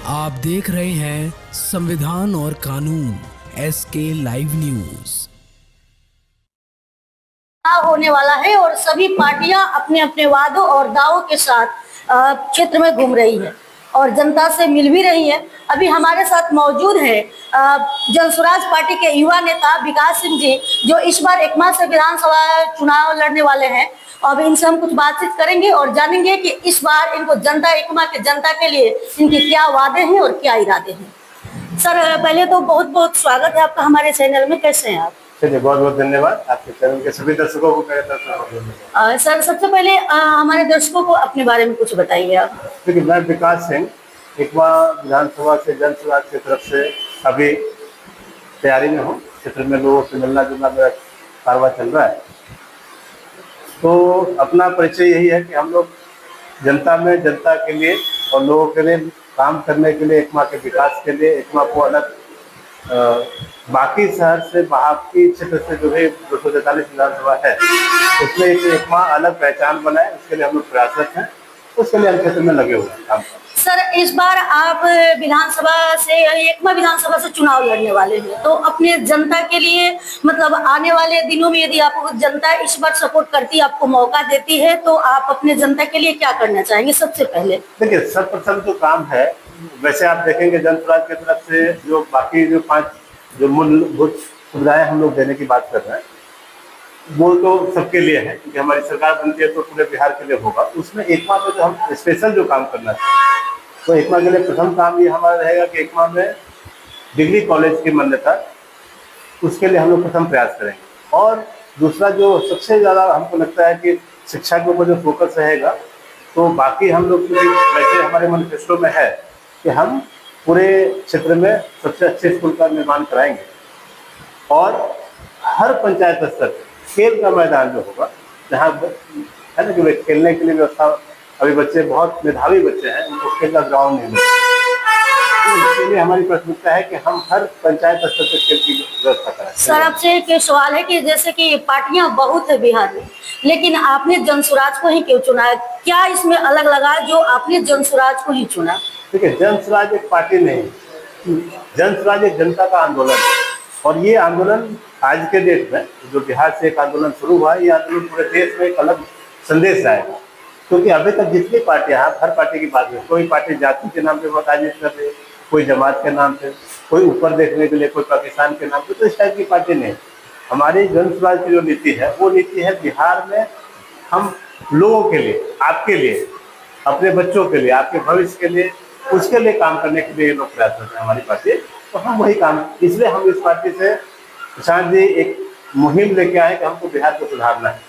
आप देख रहे हैं संविधान और कानून SK लाइव न्यूज। होने वाला है और सभी पार्टियां अपने अपने वादों और दावों के साथ क्षेत्र में घूम रही है और जनता से मिल भी रही है। अभी हमारे साथ मौजूद है जनसुराज पार्टी के युवा नेता विकास सिंह जी, जो इस बार एकमा से विधानसभा चुनाव लड़ने वाले हैं। अब इनसे हम कुछ बातचीत करेंगे और जानेंगे कि इस बार इनको जनता एकमा के जनता के लिए इनके क्या वादे हैं और क्या इरादे हैं। सर, पहले तो बहुत बहुत स्वागत है आपका हमारे चैनल में। कैसे हैं आप? चलिए, बहुत बहुत धन्यवाद। आपके चैनल के सभी दर्शकों को मेरे तरफ से बहुत धन्यवाद। सर, सबसे पहले हमारे दर्शकों को अपने बारे में कुछ बताइए आप। देखिए, मैं विकास सिंह एकमा विधानसभा से जनसुराज की तरफ से अभी तैयारी में हूँ। क्षेत्र में लोगों से मिलना जुलना मेरा कारवां चल रहा है। तो अपना परिचय यही है कि हम लोग जनता में, जनता के लिए और लोगों के लिए काम करने के लिए, एकमा के विकास के लिए, एकमा को अलग बाकी शहर से, बाकी क्षेत्र से जो है 243 विधानसभा है, उसमें एक एकमा अलग पहचान बनाए, उसके लिए हम लोग प्रयासरत हैं। उसके लिए हम क्षेत्र में लगे हुए हैं काम कर। सर, इस बार आप विधानसभा से, एकमा विधानसभा से चुनाव लड़ने वाले हैं, तो अपने जनता के लिए, मतलब आने वाले दिनों में यदि आपको जनता इस बार सपोर्ट करती है, आपको मौका देती है, तो आप अपने जनता के लिए क्या करना चाहेंगे? सबसे पहले देखिए, सर्वप्रथम जो काम है, वैसे आप देखेंगे जनसुराज की तरफ से जो बाकी जो 5 जो मूलभूत सुविधाएं हम लोग देने की बात कर रहे हैं, वो तो सबके लिए है, क्योंकि हमारी सरकार बनती है तो पूरे बिहार के लिए होगा। उसमें एकमा में जो हम स्पेशल जो काम करना चाहिए, तो एकमा के लिए प्रथम काम ये हमारा रहेगा कि एकमा में डिग्री कॉलेज की मान्यता, उसके लिए हम लोग प्रथम प्रयास करेंगे। और दूसरा जो सबसे ज़्यादा हमको लगता है कि शिक्षा के ऊपर जो फोकस रहेगा, तो बाकी हम लोग वैसे हमारे मैनिफेस्टो में है कि हम पूरे क्षेत्र में सबसे अच्छे स्कूल का निर्माण कराएंगे और हर पंचायत स्तर पर खेल का मैदान जो होगा, जहाँ है ना कि खेलने के लिए व्यवस्था, अभी बच्चे बहुत मेधावी बच्चे हैं, उनको खेल का ग्राउंड नहीं मिलता, तो इसके लिए हमारी प्राथमिकता है कि हम हर पंचायत स्तर पर खेल की व्यवस्था कराएं। सर, आपसे एक सवाल है कि जैसे कि पार्टियां बहुत है बिहार में, लेकिन आपने जनसुराज को ही क्यों चुना? क्या इसमें अलग लगा जो आपने जनसुराज को ही चुना? देखिए, जनसुराज एक पार्टी नहीं, जनसुराज एक जनता का आंदोलन है। और ये आंदोलन आज के डेट में जो बिहार से एक आंदोलन शुरू हुआ है, ये आंदोलन पूरे देश में एक अलग संदेश आएगा। क्योंकि अभी तक जितनी पार्टियां, हर पार्टी की बात है, कोई पार्टी जाति के नाम पे बहुत राजनीति कर रही है, कोई जमात के नाम पे, कोई ऊपर देखने के लिए, कोई पाकिस्तान के नाम पे, तो इस टाइप की पार्टी नहीं। हमारी जनसुराज की जो नीति है, वो नीति है बिहार में हम लोगों के लिए, आपके लिए, अपने बच्चों के लिए, आपके भविष्य के लिए, उसके लिए काम करने के लिए ये लोग प्रयास करते हैं हमारी पार्टी। तो हम वही काम, इसलिए हम इस पार्टी से प्रशांत जी एक मुहिम लेके आए कि हमको बिहार को सुधारना है।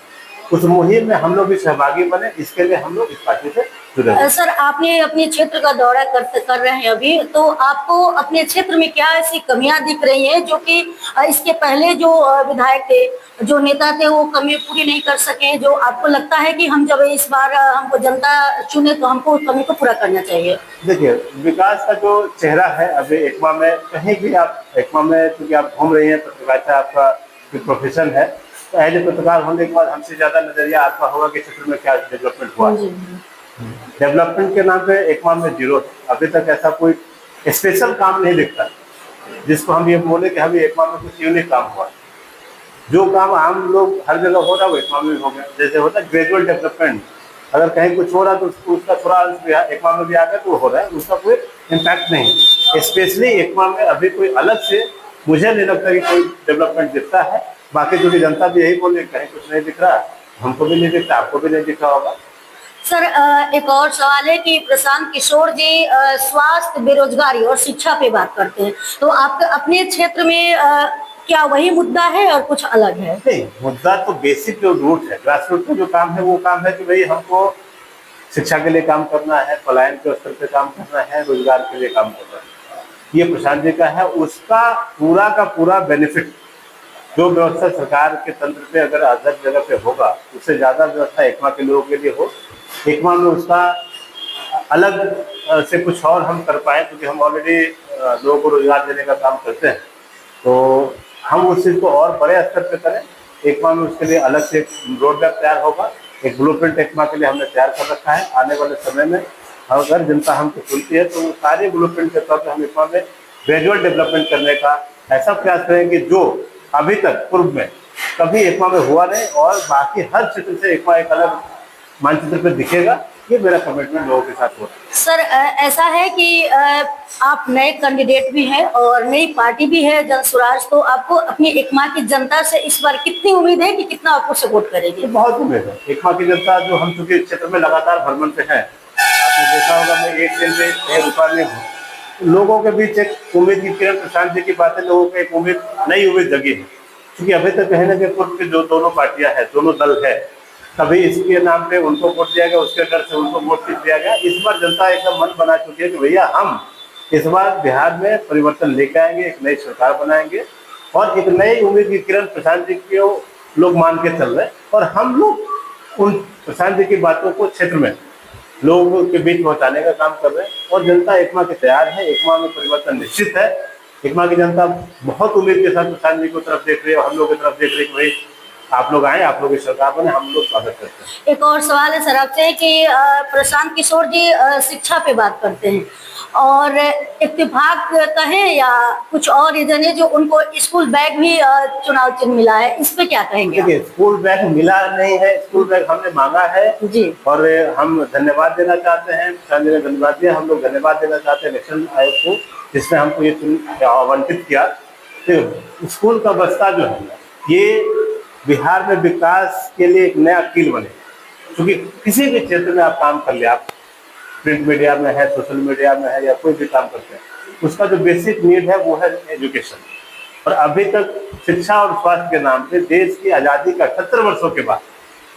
उस मुहिम में हम लोग भी सहभागी बने, इसके लिए हम लोग इस पार्टी से जुड़े। सर, आपने अपने क्षेत्र का दौरा कर रहे हैं अभी, तो आपको अपने क्षेत्र में क्या ऐसी कमियां दिख रही हैं जो कि इसके पहले जो विधायक थे, जो नेता थे, वो कमी पूरी नहीं कर सके, जो आपको लगता है कि हम जब इस बार हमको जनता चुने तो हमको उस कमी को पूरा करना चाहिए? देखिए, विकास का जो चेहरा है अभी एकमा में, कहीं भी आप एकमा में, क्योंकि आप घूम रही हैं, पत्रकारिता आपका प्रोफेशन है, तो एज ए पत्रकार होने के बाद हमसे ज्यादा नजरिया आपका होगा कि क्षेत्र में क्या डेवलपमेंट हुआ। डेवलपमेंट के नाम पे एकमा में जीरो, अभी तक ऐसा कोई स्पेशल काम नहीं दिखता जिसको हम ये बोले कि हमें एकमा में कुछ यूनिक काम हुआ। जो काम आम लोग हर जगह हो रहा है वो एकमा में हो गया। जैसे होता है ग्रेजुअल डेवलपमेंट, अगर कहीं कुछ हो रहा है तो उसका थोड़ा अंश एकमा में भी आ गया तो हो रहा है, उसका कोई इम्पैक्ट नहीं। स्पेशली एकमा में अभी कोई अलग से मुझे नहीं लगता कि कोई डेवलपमेंट दिखता है। बाकी जो कि जनता भी यही बोले कहीं कुछ नहीं दिख रहा, हमको भी नहीं दिखता, आपको भी नहीं दिख रहा होगा। सर, एक और सवाल है कि प्रशांत किशोर जी स्वास्थ्य, बेरोजगारी और शिक्षा पे बात करते हैं, तो आपके अपने क्षेत्र में क्या वही मुद्दा है और कुछ अलग है? नहीं, मुद्दा तो बेसिक जो रूट है, ग्रास रूट का जो काम है, वो काम है कि भाई हमको शिक्षा के लिए काम करना है, पलायन के स्तर पे काम करना है, रोजगार के लिए काम करना है। ये प्रशांत जी का है। उसका पूरा का पूरा बेनिफिट जो व्यवस्था सरकार के तंत्र पे अगर अदर जगह पे होगा, उससे ज्यादा व्यवस्था एकमा के लोगों के लिए हो। एकमा में उसका अलग से कुछ और हम कर पाए, क्योंकि हम ऑलरेडी लोगों को रोजगार देने का काम करते हैं, तो हम उस चीज़ को और बड़े स्तर पे करें। एकमा में उसके लिए अलग से रोड मैप तैयार होगा, एक ब्लूप्रिंट एकमा के लिए हमने तैयार कर रखा है। आने वाले समय में अगर जनता हमको सुनती है तो वो सारे ब्लूप्रिंट के तौर पर हम एकमा में ग्रेजुअल डेवलपमेंट करने का ऐसा प्रयास करेंगे जो अभी तक पूर्व में कभी एकमा में हुआ नहीं, और बाकी हर क्षेत्र से एकमा एक अलग मानचित्र पे दिखेगा। ये मेरा कमिटमेंट लोगों के साथ होता है। सर ऐसा है कि आप नए कैंडिडेट भी हैं और नई पार्टी भी है जन स्वराज, तो आपको अपनी एकमा की जनता से इस बार कितनी उम्मीद है कि कितना आपको सपोर्ट करेगी? ये बहुत उम्मीद है। एकमा की जनता जो हम चूंकि क्षेत्र में लगातार भ्रमण पे है, आपने देखा होगा मैं एक दिन से कई दुकान में हूँ, लोगों के बीच एक उम्मीद की किरण, प्रशांत जी की बातें, लोगों को एक उम्मीद, नई उम्मीद जगी है। क्योंकि अभी तक कहने के पूर्व की जो दोनों पार्टियां हैं, दोनों दल है, कभी इसके नाम पे उनको वोट दिया गया, उसके डर से उनको वोट दिया गया। इस बार जनता एकदम मन बना चुकी है कि भैया हम इस बार बिहार में परिवर्तन लेकर आएंगे, एक नई सरकार बनाएंगे, और एक नई उम्मीद की किरण प्रशांत जी को लोग मान के चल रहे हैं। और हम लोग उन प्रशांत जी की बातों को क्षेत्र में लोगों के बीच पहुंचाने का काम कर रहे हैं, और जनता एकमा के तैयार है। एकमा में परिवर्तन निश्चित है। एकमा की जनता बहुत उम्मीद के साथ प्रशांत जी की तरफ देख रही है, और हम लोग की तरफ देख रहे हैं कि भाई आप लोग आए, आप लोग की सरकार बने, हम लोग स्वागत करते हैं। एक और सवाल है सर आपसे कि प्रशांत किशोर जी शिक्षा पे बात करते हैं, और इत्तेफाक कहें या कुछ और रीजन है जो उनको स्कूल बैग भी चुनाव चिन्ह मिला है, इस पे क्या कहेंगे? देखिए, स्कूल बैग मिला नहीं है, स्कूल बैग हमने मांगा है जी, और हम धन्यवाद देना चाहते हैं। प्रशांत जी ने धन्यवाद दिया, हम लोग धन्यवाद देना चाहते हैं इलेक्शन आयोग को, जिसने हमको ये आवंटित किया। तो स्कूल का बस्ता जो है ये बिहार में विकास के लिए एक नया कील बने। क्योंकि किसी भी क्षेत्र में आप काम कर ले, आप प्रिंट मीडिया में है, सोशल मीडिया में है, या कोई भी काम करते हैं, उसका जो बेसिक नीड है वो है एजुकेशन। और अभी तक शिक्षा और स्वास्थ्य के नाम पे देश की आज़ादी का 78 वर्षों के बाद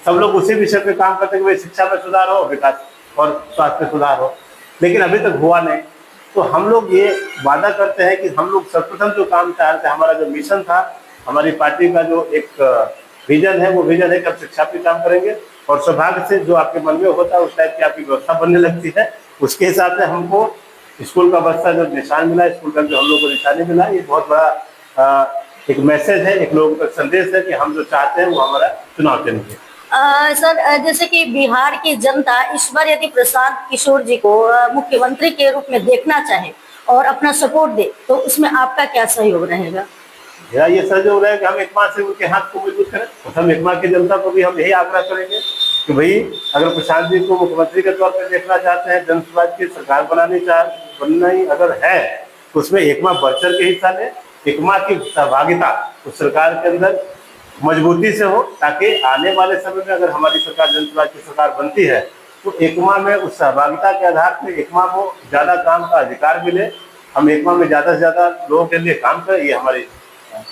सब लोग उसी विषय पे काम करते हैं कि भाई शिक्षा में सुधार हो, विकास और स्वास्थ्य में सुधार हो, लेकिन अभी तक हुआ नहीं। तो हम लोग ये वादा करते हैं कि हम लोग सर्वप्रथम जो काम चाहते हैं, हमारा जो मिशन था, हमारी पार्टी का जो एक विजन है, वो विजन है कि हम शिक्षा पे काम करेंगे। और सौभाग्य से जो आपके मन में होता है उस टाइप की आपकी व्यवस्था बनने लगती है, उसके हिसाब से हमको स्कूल का बस्ता जो निशान मिला, स्कूल का जो हम लोग को निशानी मिला, ये बहुत बड़ा एक मैसेज है, एक लोगों का संदेश है कि हम जो चाहते हैं वो हमारा चुनाव चिन्ह है। सर जैसे कि बिहार की जनता इस बार यदि प्रशांत किशोर जी को मुख्यमंत्री के रूप में देखना चाहे और अपना सपोर्ट दे, तो उसमें आपका क्या सहयोग रहेगा? मेरा ये सहयोग है कि हम एकमा से उनके हाथ को मजबूत करें। और हम एकमा की जनता को भी हम यही आग्रह करेंगे कि भाई अगर प्रशांत जी को मुख्यमंत्री के तौर पर देखना चाहते हैं, जन स्वराज की सरकार बनना ही अगर है, तो उसमें एकमा बढ़ चढ़ के हिस्सा ले, एकमा की सहभागिता उस सरकार के अंदर मजबूती से हो, ताकि आने वाले समय में अगर हमारी सरकार जन स्वराज की सरकार बनती है तो एकमा में उस सहभागिता के आधार पर एकमा को ज़्यादा काम का अधिकार मिले, हम एकमा में ज़्यादा से ज़्यादा लोगों के लिए काम करें, ये हमारी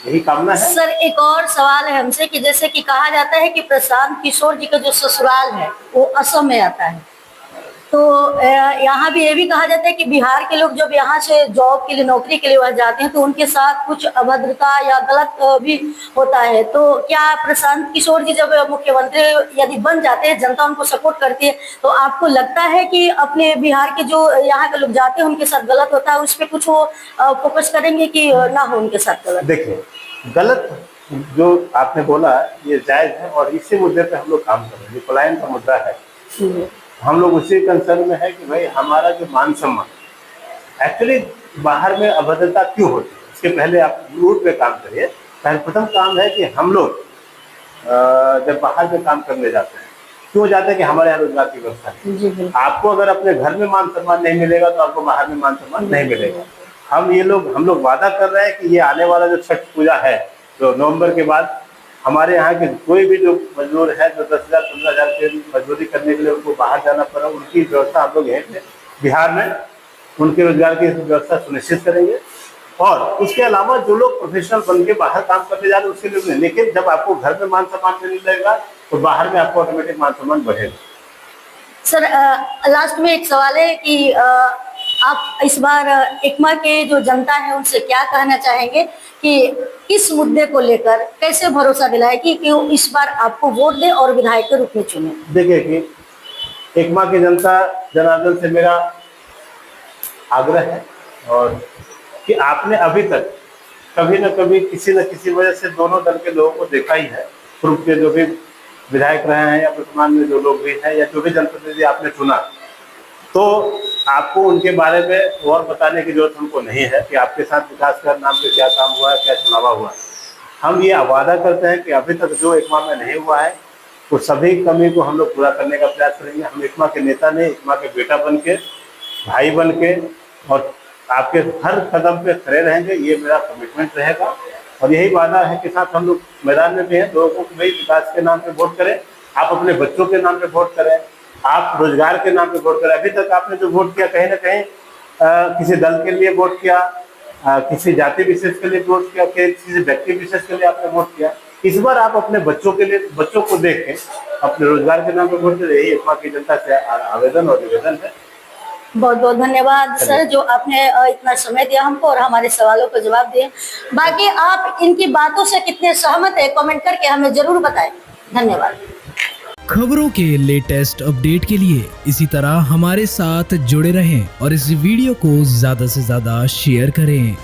यही कामना है। सर एक और सवाल है हमसे कि जैसे कि कहा जाता है कि प्रशांत किशोर जी का जो ससुराल है वो असम में आता है, तो यहाँ भी ये भी कहा जाता है कि बिहार के लोग जब यहाँ से जॉब के लिए, नौकरी के लिए वहाँ जाते हैं तो उनके साथ कुछ अभद्रता या गलत भी होता है। तो क्या प्रशांत किशोर जी जब मुख्यमंत्री यदि बन जाते हैं, जनता उनको सपोर्ट करती है, तो आपको लगता है कि अपने बिहार के जो यहाँ के लोग जाते हैं उनके साथ गलत होता है, उस पर कुछ वो फोकस करेंगे कि ना हो उनके साथ गलत? देखिए, गलत जो आपने बोला ये जायज है, और इसी मुद्दे पे हम लोग काम कर रहे हैं। पलायन का मुद्दा है, हम लोग उसी कंसर्न में है कि भाई हमारा जो मान सम्मान, एक्चुअली बाहर में अभद्रता क्यों होती है, इसके पहले आप रूट पे काम करिए। प्रथम काम है कि हम लोग जब बाहर में काम करने जाते हैं, क्यों जाते हैं कि हमारे यहाँ रोजगार की व्यवस्था है। आपको अगर अपने घर में मान सम्मान नहीं मिलेगा तो आपको बाहर में मान सम्मान नहीं मिलेगा। हम लोग वादा कर रहे हैं कि ये आने वाला जो छठ पूजा है, जो नवंबर के बाद, हमारे यहाँ के कोई भी जो मजदूर है जो 10,000 15,000 की मजदूरी करने के लिए उनको बाहर जाना पड़ा, उनकी व्यवस्था हम लोग यहीं पे बिहार में उनके रोजगार की व्यवस्था सुनिश्चित करेंगे। और उसके अलावा जो लोग प्रोफेशनल बन के बाहर काम करने जा रहे हैं उसके लिए नहीं, लेकिन जब आपको घर में मान सम्मान नहीं मिलेगा तो बाहर में आपको ऑटोमेटिक मान सम्मान बढ़ेगा। सर लास्ट में एक सवाल है कि आप इस बार एकमा के जो जनता है उनसे क्या कहना चाहेंगे कि इस मुद्दे को लेकर कैसे भरोसा दिलाए कि वो इस बार आपको वोट दे और विधायक के रूप में चुने? देखिए कि एकमा की जनता जनार्दन से मेरा आग्रह है, और कि आपने अभी तक कभी न कभी किसी न किसी वजह से दोनों दल के लोगों को देखा ही है। पूर्व के जो भी विधायक रहे हैं या वर्तमान में जो लोग भी हैं या जो भी जनप्रतिनिधि आपने चुना, तो आपको उनके बारे में और बताने की जरूरत हमको नहीं है कि आपके साथ विकास कर नाम पे क्या काम हुआ है, क्या चुनावा हुआ है। हम ये वादा करते हैं कि अभी तक जो एकमा में नहीं हुआ है वो सभी कमी को हम लोग पूरा करने का प्रयास करेंगे। हम एकमा के नेता नहीं, एकमा के बेटा बन के, भाई बन के और आपके हर कदम पे खड़े रहेंगे, ये मेरा कमिटमेंट रहेगा। और यही वादा है के साथ हम लोग मैदान में भी हैं, लोगों को भाई विकास के नाम पे वोट करें, आप अपने बच्चों के नाम पे वोट करें, आप रोजगार के नाम पे वोट करें। अभी तक आपने जो वोट किया कहीं ना कहीं किसी दल के लिए वोट किया, किसी जाति विशेष के लिए वोट किया, किसी व्यक्ति विशेष के लिए आपने वोट किया। इस बार आप अपने बच्चों के लिए, बच्चों को देख के अपने रोजगार के नाम पे वोट करें, यही एकमा की जनता से आवेदन और निवेदन है। बहुत बहुत धन्यवाद सर, जो आपने इतना समय दिया हमको और हमारे सवालों का जवाब दिए। बाकी आप इनकी बातों से कितने सहमत है कमेंट करके हमें जरूर बताएं। धन्यवाद। खबरों के लेटेस्ट अपडेट के लिए इसी तरह हमारे साथ जुड़े रहें और इस वीडियो को ज्यादा से ज्यादा शेयर करें।